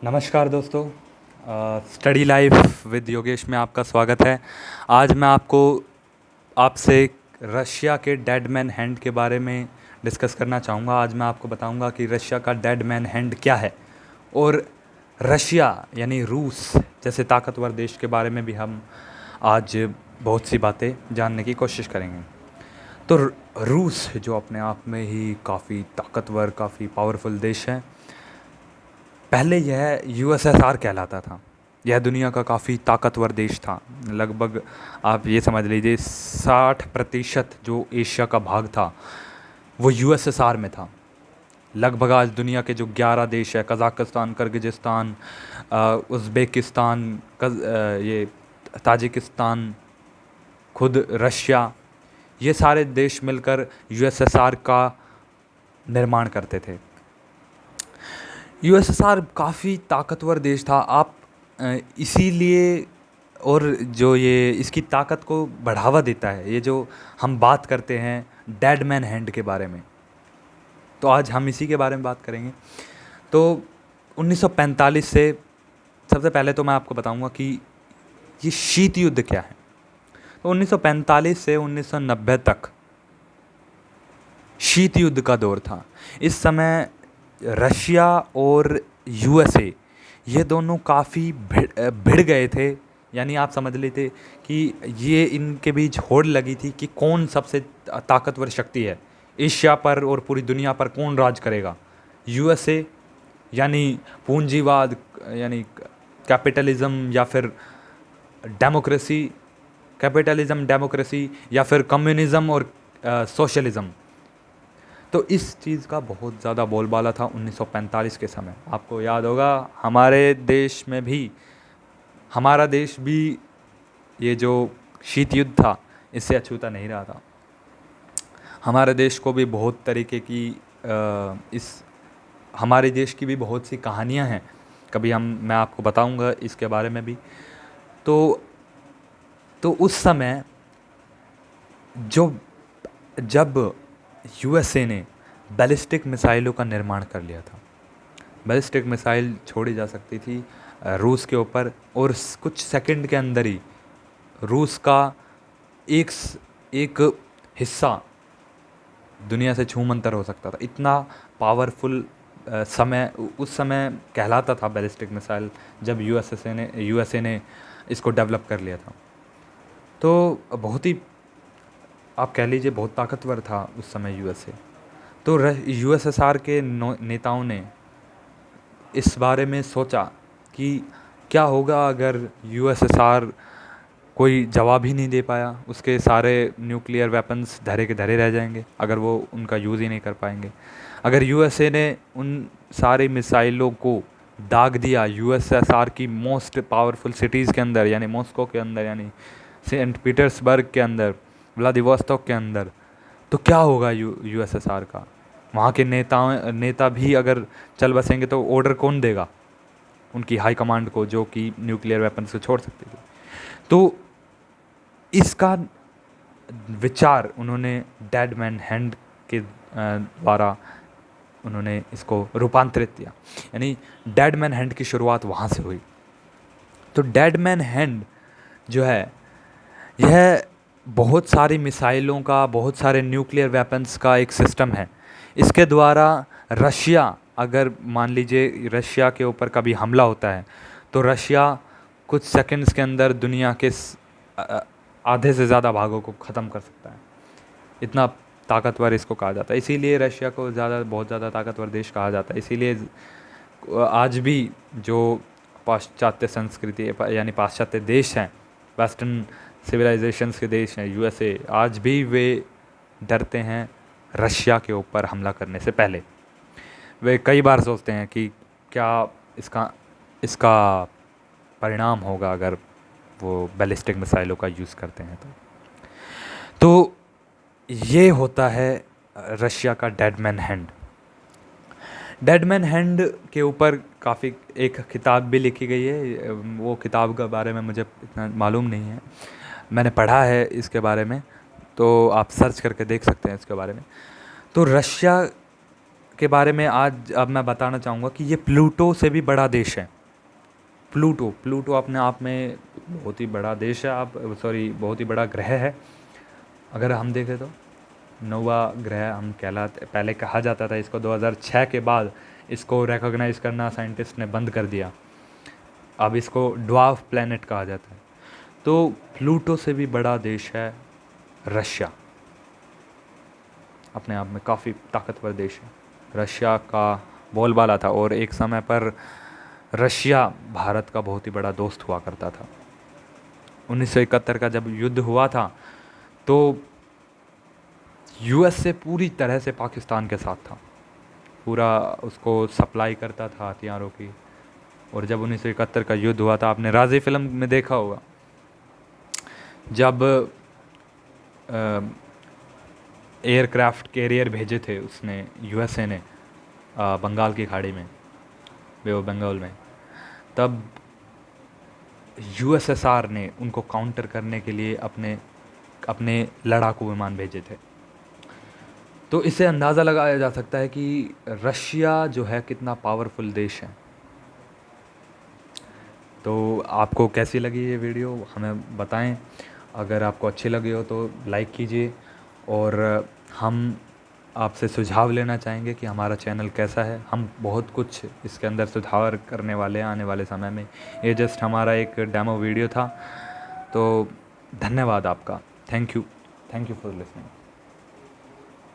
नमस्कार दोस्तों। Study life with Yogesh में आपका स्वागत है। आज मैं आपसे रशिया के डेड मैन हैंड के बारे में डिस्कस करना चाहूँगा। आज मैं आपको बताऊँगा कि रशिया का डेड मैन हैंड क्या है और रशिया यानी रूस जैसे ताकतवर देश के बारे में भी हम आज बहुत सी बातें जानने की कोशिश करेंगे। तो रूस जो अपने आप में ही काफ़ी ताकतवर, काफ़ी पावरफुल देश है। पहले यह यूएसएसआर कहलाता था। यह दुनिया का काफ़ी ताकतवर देश था। लगभग आप ये समझ लीजिए 60% जो एशिया का भाग था वो यूएसएसआर में था। लगभग आज दुनिया के जो 11 देश है, कज़ाकिस्तान, किर्गिज़स्तान, उज़्बेकिस्तान, ये ताजिकिस्तान, खुद रशिया, ये सारे देश मिलकर यूएसएसआर का निर्माण करते थे। यूएसएसआर काफ़ी ताकतवर देश था। आप इसीलिए और जो ये इसकी ताकत को बढ़ावा देता है, ये जो हम बात करते हैं डेड मैन हैंड के बारे में, तो आज हम इसी के बारे में बात करेंगे। तो 1945 से सबसे पहले तो मैं आपको बताऊंगा कि ये शीत युद्ध क्या है। तो 1945 से 1990 तक शीत युद्ध का दौर था। इस समय रशिया और यूएसए ये दोनों काफ़ी भिड़ गए थे। यानी आप समझ लेते कि ये इनके बीच होड़ लगी थी कि कौन सबसे ताकतवर शक्ति है एशिया पर और पूरी दुनिया पर, कौन राज करेगा। यूएसए यानी पूंजीवाद, यानी कैपिटलिज्म या फिर डेमोक्रेसी, या फिर कम्युनिज्म और सोशलिज्म। तो इस चीज़ का बहुत ज़्यादा बोलबाला था 1945 के समय। आपको याद होगा हमारा देश भी ये जो शीत युद्ध था इससे अछूता नहीं रहा था। हमारे देश को भी बहुत तरीके की हमारे देश की भी बहुत सी कहानियां हैं। कभी मैं आपको बताऊंगा इसके बारे में भी। तो उस समय जब यूएसए ने बैलिस्टिक मिसाइलों का निर्माण कर लिया था। बैलिस्टिक मिसाइल छोड़ी जा सकती थी रूस के ऊपर, और कुछ सेकंड के अंदर ही रूस का एक हिस्सा दुनिया से छूमंतर हो सकता था। इतना पावरफुल उस समय कहलाता था बैलिस्टिक मिसाइल, जब यूएसए ने इसको डेवलप कर लिया था। तो बहुत ही, आप कह लीजिए, बहुत ताकतवर था उस समय यूएसए। तो यूएसएसआर के नेताओं ने इस बारे में सोचा कि क्या होगा अगर यूएसएसआर कोई जवाब ही नहीं दे पाया, उसके सारे न्यूक्लियर वेपन्स धरे के धरे रह जाएंगे अगर वो उनका यूज़ ही नहीं कर पाएंगे। अगर यूएसए ने उन सारी मिसाइलों को दाग दिया यूएसएसआर की मोस्ट पावरफुल सिटीज़ के अंदर, यानी मॉस्को के अंदर, यानी सेंट पीटर्सबर्ग के अंदर, व्लादिवोस्तोक के अंदर, तो क्या होगा यूएसएसआर का। वहाँ के नेता भी अगर चल बसेंगे तो ऑर्डर कौन देगा उनकी हाई कमांड को, जो कि न्यूक्लियर वेपन से छोड़ सकती थी। तो इसका विचार उन्होंने डेड मैन हैंड के द्वारा उन्होंने इसको रूपांतरित किया। यानी डेड मैन हैंड की शुरुआत वहाँ से हुई। तो डेड मैन हैंड जो है, यह बहुत सारी मिसाइलों का, बहुत सारे न्यूक्लियर वेपन्स का एक सिस्टम है। इसके द्वारा रशिया, अगर मान लीजिए रशिया के ऊपर कभी हमला होता है, तो रशिया कुछ सेकंड्स के अंदर दुनिया के आधे से ज़्यादा भागों को ख़त्म कर सकता है। इतना ताकतवर इसको कहा जाता है। इसीलिए रशिया को बहुत ज़्यादा ताकतवर देश कहा जाता है। इसीलिए आज भी जो पाश्चात्य संस्कृति, यानी पाश्चात्य देश हैं, वेस्टर्न सिविलाइजेशंस के देश हैं, यूएसए, आज भी वे डरते हैं रशिया के ऊपर हमला करने से पहले। वे कई बार सोचते हैं कि क्या इसका परिणाम होगा अगर वो बैलिस्टिक मिसाइलों का यूज़ करते हैं। तो ये होता है रशिया का dead man hand. Dead man hand के ऊपर काफ़ी एक किताब भी लिखी गई है। वो किताब के बारे में मुझे इतना मालूम नहीं है, मैंने पढ़ा है इसके बारे में, तो आप सर्च करके देख सकते हैं इसके बारे में। तो रशिया के बारे में आज अब मैं बताना चाहूँगा कि ये प्लूटो से भी बड़ा देश है। प्लूटो प्लूटो अपने आप में बहुत ही बड़ा देश है, आप सॉरी बहुत ही बड़ा ग्रह है। अगर हम देखें तो नौवा ग्रह हम कहलाते, पहले कहा जाता था इसको, 2006 के बाद इसको रिकॉग्नाइज़ करना साइंटिस्ट ने बंद कर दिया। अब इसको ड्वार्फ प्लैनेट कहा जाता है। तो प्लूटो से भी बड़ा देश है रशिया, अपने आप में काफ़ी ताकतवर देश है। रशिया का बोलबाला था और एक समय पर रशिया भारत का बहुत ही बड़ा दोस्त हुआ करता था। 1971 का जब युद्ध हुआ था तो यूएसए पूरी तरह से पाकिस्तान के साथ था, पूरा उसको सप्लाई करता था हथियारों की। और जब 1971 का युद्ध हुआ था, आपने राजी फिल्म में देखा होगा, जब एयरक्राफ्ट कैरियर भेजे थे उसने, यूएसए ने, बंगाल की खाड़ी में, बे ऑफ बंगाल में, तब यूएसएसआर ने उनको काउंटर करने के लिए अपने अपने लड़ाकू विमान भेजे थे। तो इससे अंदाज़ा लगाया जा सकता है कि रशिया जो है कितना पावरफुल देश है। तो आपको कैसी लगी ये वीडियो हमें बताएं। अगर आपको अच्छी लगी हो तो लाइक कीजिए, और हम आपसे सुझाव लेना चाहेंगे कि हमारा चैनल कैसा है। हम बहुत कुछ इसके अंदर सुधार करने वाले हैं आने वाले समय में। ये जस्ट हमारा एक डेमो वीडियो था। तो धन्यवाद आपका। Thank you for listening.